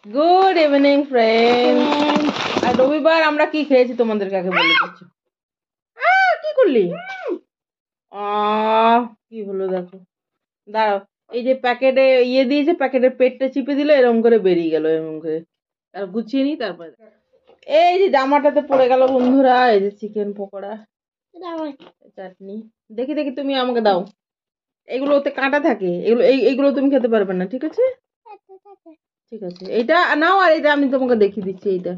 Good evening friend. আর রবিবার আমরা কি খেয়েছি তোমাদেরকে আগে বলে দিচ্ছি। কি করলি? কি হলো দেখো, দাঁড়াও। এই যে প্যাকেটে ইয়ে দিয়েছে, প্যাকেটের পেটটা চিপে দিলে এরকম করে বেরিয়ে গেল, এরকম করে। আর গুছিয়ে নি, তারপরে এই যে জামাটাতে পড়ে গেল বন্ধুরা। এই যে চিকেন পকোড়া, চাটনি। দেখি দেখি, তুমি আমাকে দাও। এগুলো ওতে কাঁটা থাকে, এইগুলো তুমি খেতে পারবে না, ঠিক আছে? ঠিক আছে, এইটা নাও, আর এটা আমি তোমাকে দেখিয়ে দিচ্ছি। এইটা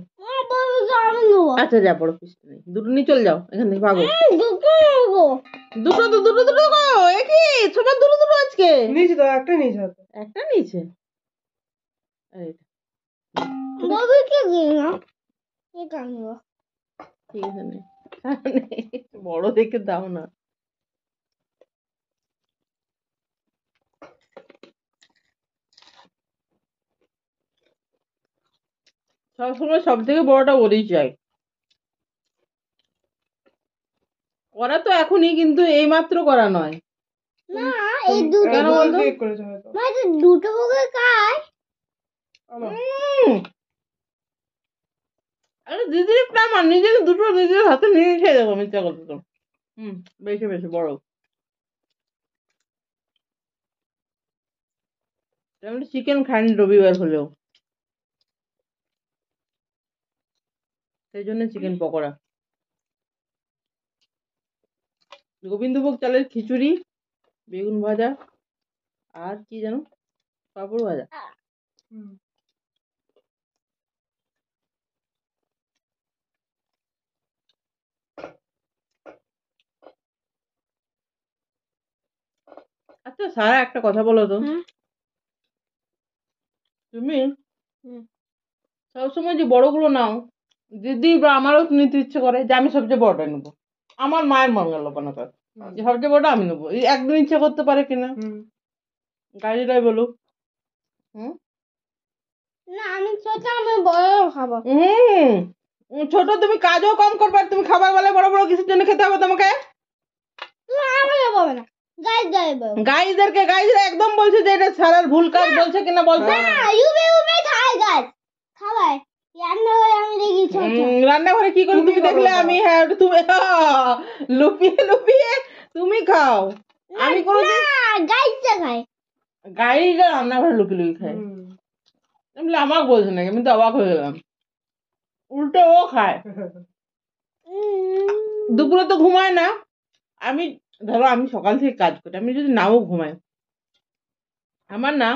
আচ্ছা, যা, বড় পিস নেই, দুটো নিয়ে চলে যাও এখান থেকে, ভাগো। দুটো তো, দুটো দুটো গো। একই সবার দুটো দুটো আজকে নিয়েছে তো, একটা নিয়েছে, একটা নিয়েছে। ঠিক আছে, নে। বড় দেখে দাও না। সবসময় সব থেকে বড়টা ওরই চাই। করা তো এখনই, কিন্তু এই মাত্র করা নয়। না, এই দুটো কেন বলতো? দুটো বগে খায়। আরে দিদির আমার নিজের দুটো নিজের হাতে নিয়ে খেয়ে দেবো, মিথ্যা কথা তো। বেশি বেশি বড়। আমি চিকেন খাইনি রবিবার হলেও, সেই জন্য চিকেন পকোড়া। গোবিন্দভোগ চালের খিচুড়ি, বেগুন ভাজা, আর কি জানো, পাঁপড় ভাজা। আচ্ছা সারা, একটা কথা বলো তো, তুমি সবসময় যে বড়গুলো নাও, দিদি বা আমারও নিতে ইচ্ছে করে যে আমি সবচেয়ে বড়টা নেবো। আমার মায়ের মন গেল কোনো কথা, যে সবচেয়ে বড়টা আমি নেবো। একদিন ইচ্ছে করতে পারে কিনা, গাড়িটাই বলুক। না, আমি ছোট, আমি বড় খাবো। ছোট, তুমি কাজও কম করবে, তুমি খাবার বলে বড় বড় কিছুর জন্য খেতে হবে তোমাকে। গাইদেরকে, গাইজরা একদম বলছে যে এটা সারার ভুল কাজ, বলছে কিনা বলতো। রান্নাঘরে কি করে তুমি দেখলে? আমি, হ্যাঁ, তুমি লুকিয়ে লুকিয়ে তুমি খাও। আমি কোনোদিন গাইরা রান্নাঘরে লুকিয়ে লুকিয়ে খাই। আমাকে বলছে নাকি, আমি তো অবাক হয়ে গেলাম। উল্টো ও খায়। দুপুরে তো ঘুমায় না। আমি, ধরো আমি সকাল থেকে কাজ করি, আমি যদি নাও ঘুমাই, আমার না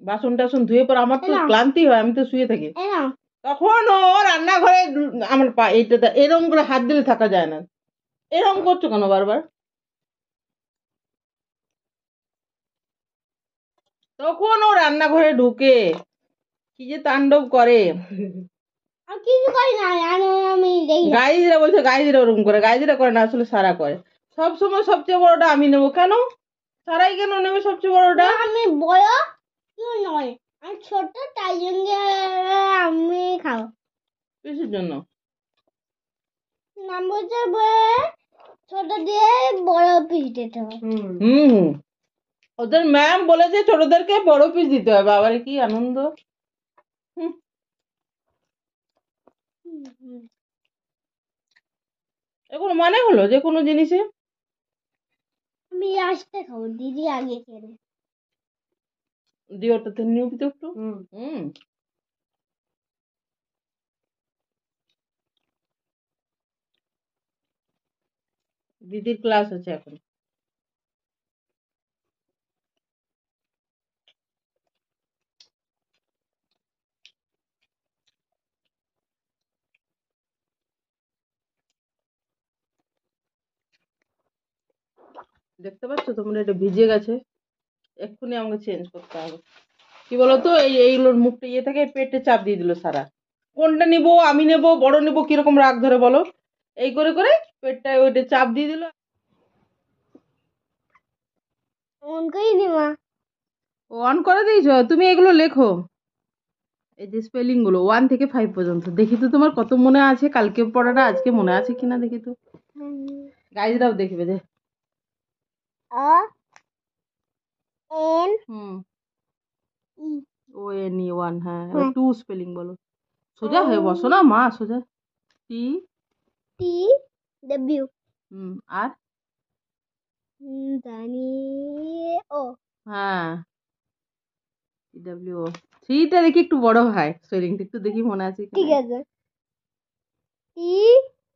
বাসন টাসন ধুয়ে পর আমার তো ক্লান্তি হয়, আমি তো শুয়ে থাকি। তখন ও রান্নাঘরে আমার পা এইটা এরকম করে হাত দিলে থাকা যায় না। এরকম করছো কেন বারবার? তখন ও রান্নাঘরে ঢুকে কি যে তাণ্ডব করে। গাইজরা বলছে, গাইজরা ওরকম করে, গাইজরা করে না, আসলে সারা করে। সব সময় সবচেয়ে বড়টা আমি নেবো কেন? সারাই কেন নেবে সবচেয়ে বড়টা? আমি বড় কেউ নয়, আমি ছোট, তাই জন্য আমি খাবো। কিসের জন্য? নাম বলছে ছোট দিয়ে বড় পিস দিতে হবে। ওদের ম্যাম বলেছে ছোটদেরকে বড় পিস দিতে হবে। আবার কি আনন্দ। এখন মানে হলো যে কোনো জিনিসে। আমি আসতে খাবো, দিদি আগে খেলে। দিয়ে ওটাতে নিয়মিত একটু। দিদির ক্লাস আছে এখন। দেখতে পাচ্ছ তোমরা, এটা ভিজে গেছে, এক্ষুনি আমাকে চেঞ্জ করতে হবে। কি বলতো, এইগুলোর মুখটা ইয়ে থেকে পেটে চাপ দিয়ে দিল সারা। কোনটা নিবো, আমি নেবো, বড় নেবো, কিরকম রাগ ধরে বলো। এই করে করে পেটটায় ওইটা চাপ দিয়ে দিল। অন করে দি মা। অন করে দিয়েছো তুমি? এগুলো লেখো, এই যে স্পেলিং গুলো 1 থেকে 5 পর্যন্ত। দেখি তো তোমার কত মনে আছে, কালকে পড়াটা আজকে মনে আছে কিনা দেখি তো। গাইজরাও দেখবে যে। আ এন হুম ই ONE হ্যাঁ হ্যাঁ। 2 স্পেলিং বলো সোজা হয়ে বসো না মা সোজা টি TW আর জানি ও হ্যাঁ TW 3টা দেখি একটু বড় হয় স্পেলিংটা একটু দেখি মনে আছে ঠিক কিনা। আছে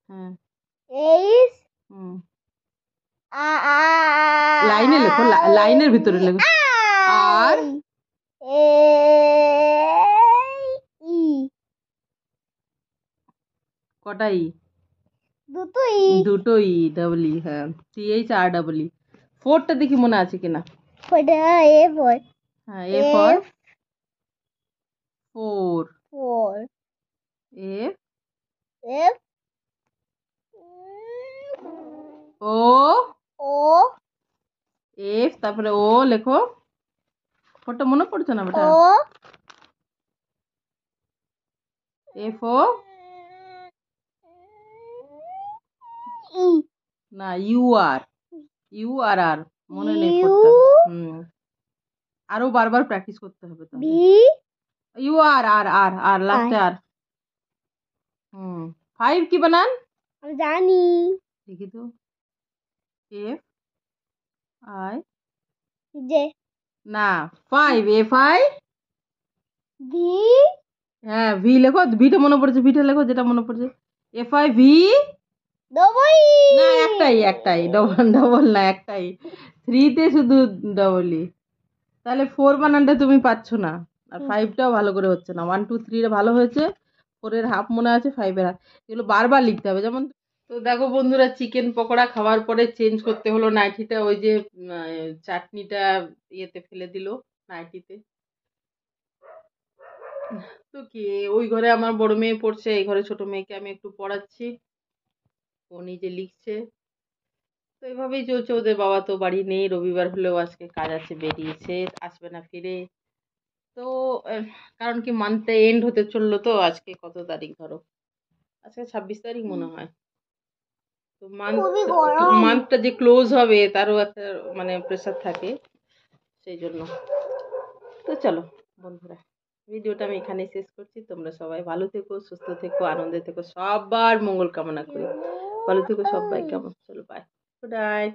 হ্যাঁ TH হুম লাইনে লেখো লাইনের ভিতরে লেখো আর ই কটা ই দুটো ই দুটো ই ডাবল ই হ্যাঁ THREE 4টা দেখি মনে আছে কিনা ওটা এ ফর হ্যাঁ A for 4 for F F O O F তারপরে O লেখো ওটা মনে পড়ছে না বেটা ও F O ই না UR মনে নেই ইউ কোডটা আরো বারবার প্র্যাকটিস করতে হবে তাহলে বি আর লাস্টে আর 5 কি বানান আমি জানি দেখি তো F I যে না 5 F I ভি হ্যাঁ ভি লেখো ভিটা মনে পড়ছে ভিটা লেখো যেটা মনে পড়ছে FIV ডবল না একটাই ডবল না একটাই 3তে শুধু ডবল ই তাহলে 4 বানানটা তুমি পাচ্ছ না আর 5টাও ভালো করে হচ্ছে না 1 2 3 এর ভালো হয়েছে 4 এর হাফ মনে আছে 5 এর হাফ এগুলো বারবার লিখতে হবে যেমন তো দেখো বন্ধুরা চিকেন পকোড়া খাওয়ার পরে চেঞ্জ করতে হলো নাইটিটা ওই যে চাটনিটা ইয়েতে ফেলে দিল নাইটিতে তো কি ওই ঘরে আমার বড় মেয়ে পড়ছে এই ঘরে ছোট মেয়েকে আমি একটু পড়াচ্ছি ও নিজে লিখছে তো এভাবেই চলছে ওদের বাবা তো বাড়ি নেই রবিবার হলেও আজকে কাজ আছে বেরিয়েছে আসবে না ফিরে তো কারণ কি মান্থটা এন্ড হতে চললো তো আজকে কত তারিখ ধরো আজকে 26 তারিখ মনে হয় তো খুবই গরম মান্থটা যে ক্লোজ হবে তারও একটা মানে প্রেশার থাকে সেই জন্য তো চলো বন্ধুরা ভিডিওটা আমি এখানেই শেষ করছি তোমরা সবাই ভালো থেকো সুস্থ থেকো আনন্দে থেকো সবার মঙ্গল কামনা করি ভালো থেকো সবাই কেমন চলো বাই গুড নাইট